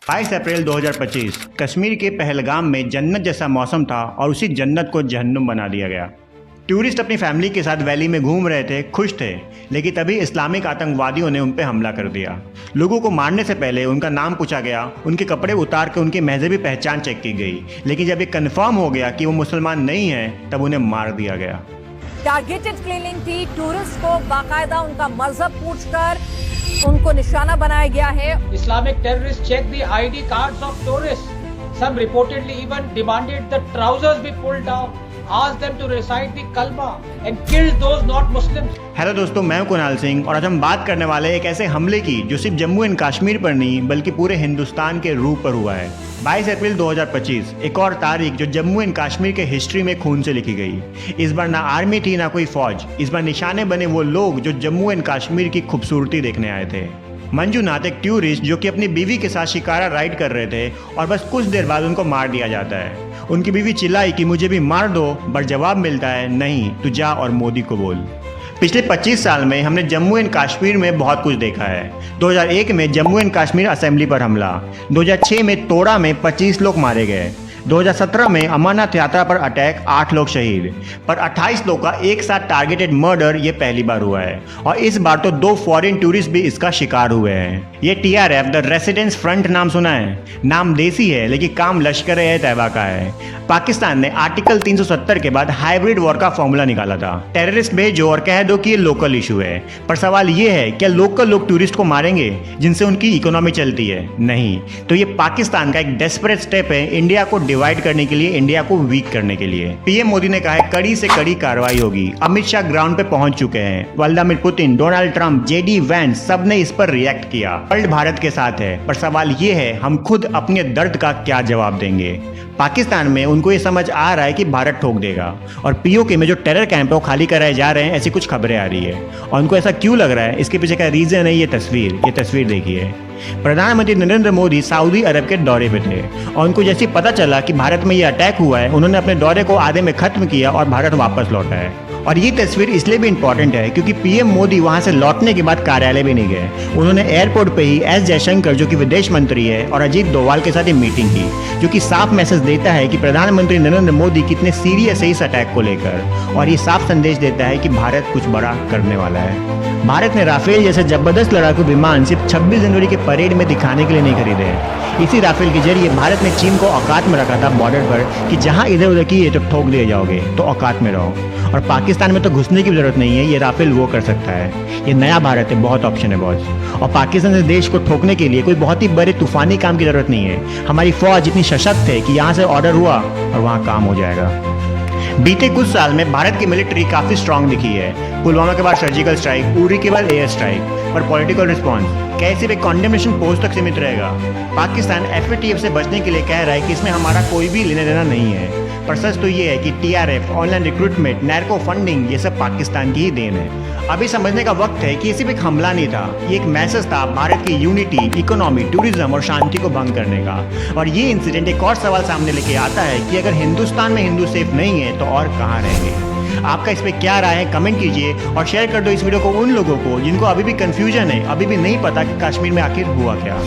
22 अप्रैल 2025 कश्मीर के पहलगाम में जन्नत जैसा मौसम था और उसी जन्नत को जहन्नुम बना दिया गया। टूरिस्ट अपनी फैमिली के साथ वैली में घूम रहे थे, खुश थे, लेकिन तभी इस्लामिक आतंकवादियों ने उन पर हमला कर दिया। लोगों को मारने से पहले उनका नाम पूछा गया, उनके कपड़े उतार कर उनकी मजहबी पहचान चेक की गई, लेकिन जब ये कन्फर्म हो गया कि वो मुसलमान नहीं हैं, तब उन्हें मार दिया गया। टारगेटेड किलिंग थी। टूरिस्ट को बाकायदा उनका मजहब पूछकर उनको निशाना बनाया गया है। Islamic terrorists checked the ID cards of tourists. Some reportedly even demanded the trousers be pulled down, asked them to recite the kalma and killed those not Muslims. Hello दोस्तों, मैं हूं कुणाल सिंह और आज हम बात करने वाले एक ऐसे हमले की जो सिर्फ जम्मू एंड कश्मीर पर नहीं बल्कि पूरे हिंदुस्तान के रूप पर हुआ है। 22 अप्रैल 2025 एक और तारीख जो जम्मू एंड कश्मीर के हिस्ट्री में खून से लिखी गई। इस बार ना आर्मी थी ना कोई फौज, इस बार निशाने बने वो लोग जो जम्मू एंड कश्मीर की खूबसूरती देखने आए थे। मंजूनाथ एक टूरिस्ट जो कि अपनी बीवी के साथ शिकारा राइड कर रहे थे और बस कुछ देर बाद उनको मार दिया जाता है। उनकी बीवी चिल्लाई कि मुझे भी मार दो, बट जवाब मिलता है नहीं, तू जा और मोदी को बोल। पिछले 25 साल में हमने जम्मू एंड कश्मीर में बहुत कुछ देखा है। 2001 में जम्मू एंड कश्मीर असेंबली पर हमला, 2006 में तोड़ा में 25 लोग मारे गए, 2017 में अमरनाथ यात्रा पर अटैक, 8 लोग शहीद, पर 28 लोग का एक साथ टारगेटेड मर्डर ये पहली बार हुआ है और इस बार तो 2 फॉरेन टूरिस्ट भी इसका शिकार हुए हैं। ये TRF द रेसिडेंस फ्रंट नाम सुना है? नाम देसी है लेकिन काम लश्कर-ए-तैयबा का है। पाकिस्तान ने आर्टिकल 370 के बाद हाइब्रिड वॉर का फॉर्मूला निकाला था। टेररिस्ट भेजो और कह दो कि ये लोकल इशू है, पर सवाल ये है क्या लोकल लोग टूरिस्ट को मारेंगे जिनसे उनकी इकोनॉमी चलती है? नहीं। तो ये पाकिस्तान का एक डेस्परेट स्टेप है इंडिया को डिवाइड करने के लिए, इंडिया को वीक करने के लिए। पीएम मोदी ने कहा है कड़ी से कड़ी कार्रवाई होगी। अमित शाह ग्राउंड पे पहुंच चुके हैं। Vladimir Putin, Donald Trump, JD Vance सब ने इस पर रिएक्ट किया। वर्ल्ड भारत के साथ है, पर सवाल ये है हम खुद अपने दर्द का क्या जवाब देंगे? पाकिस्तान में उनको ये समझ आ रहा है कि भारत ठोक देगा और POK में जो टेरर कैंप है वो खाली कराए जा रहे हैं, ऐसी कुछ खबरें आ रही है। और उनको ऐसा क्यों लग रहा है, इसके पीछे का रीजन है ये तस्वीर देखिए। प्रधानमंत्री नरेंद्र मोदी सऊदी अरब के दौरे पे थे और उनको जैसे पता चला कि भारत में ये अटैक हुआ है, उन्होंने अपने दौरे को आधे में खत्म किया और भारत वापस लौटा है। और ये तस्वीर इसलिए भी इंपॉर्टेंट है क्योंकि PM मोदी वहां से लौटने के बाद कार्यालय भी नहीं गए। उन्होंने एयरपोर्ट पे ही S जयशंकर जो कि विदेश मंत्री है और अजीत डोवाल के साथ मीटिंग की, जो कि साफ मैसेज देता है कि प्रधानमंत्री नरेंद्र मोदी कितने सीरियस है इस अटैक को लेकर, और ये साफ संदेश देता है कि भारत कुछ बड़ा करने वाला है। भारत ने राफेल जैसे जबरदस्त लड़ाकू विमान सिर्फ 26 जनवरी के परेड में दिखाने के लिए नहीं खरीदे। इसी राफेल के जरिए भारत ने चीन को औकात में रखा था बॉर्डर पर कि जहां इधर उधर किए तो ठोक दिए जाओगे, तो औकात में रहो। और पाकिस्तान में तो घुसने की जरूरत नहीं है, ये राफेल वो कर सकता है। ये नया भारत है, बहुत ऑप्शन है बॉस। और पाकिस्तान से देश को ठोकने के लिए कोई बहुत ही बड़े तूफानी काम की जरूरत नहीं है। हमारी फौज इतनी सशक्त है कि यहाँ से ऑर्डर हुआ और वहाँ काम हो जाएगा। बीते कुछ साल में भारत की मिलिट्री काफी स्ट्रांग दिखी है। पुलवामा के बाद सर्जिकल स्ट्राइक, उरी के बाद एयर स्ट्राइक, पर पॉलिटिकल रिस्पॉन्स कैसे भी कॉन्डेमनेशन पोस्ट तक सीमित रहेगा। पाकिस्तान FATF से बचने के लिए कह रहा है कि इसमें हमारा कोई भी लेना देना नहीं है, पर सच तो ये है कि TRF, ऑनलाइन रिक्रूटमेंट, नैर्को फंडिंग, ये सब पाकिस्तान की ही देन है। अभी समझने का वक्त है कि ये सिर्फ एक हमला नहीं था, ये एक मैसेज था भारत की यूनिटी, इकोनॉमी, टूरिज्म और शांति को भंग करने का। और ये इंसिडेंट एक और सवाल सामने लेके आता है कि अगर हिंदुस्तान में हिंदू सेफ नहीं है तो और कहाँ रहेंगे? आपका इस पर क्या राय है, कमेंट कीजिए और शेयर कर दो इस वीडियो को उन लोगों को जिनको अभी भी कंफ्यूजन है, अभी भी नहीं पता कि कश्मीर में आखिर हुआ क्या।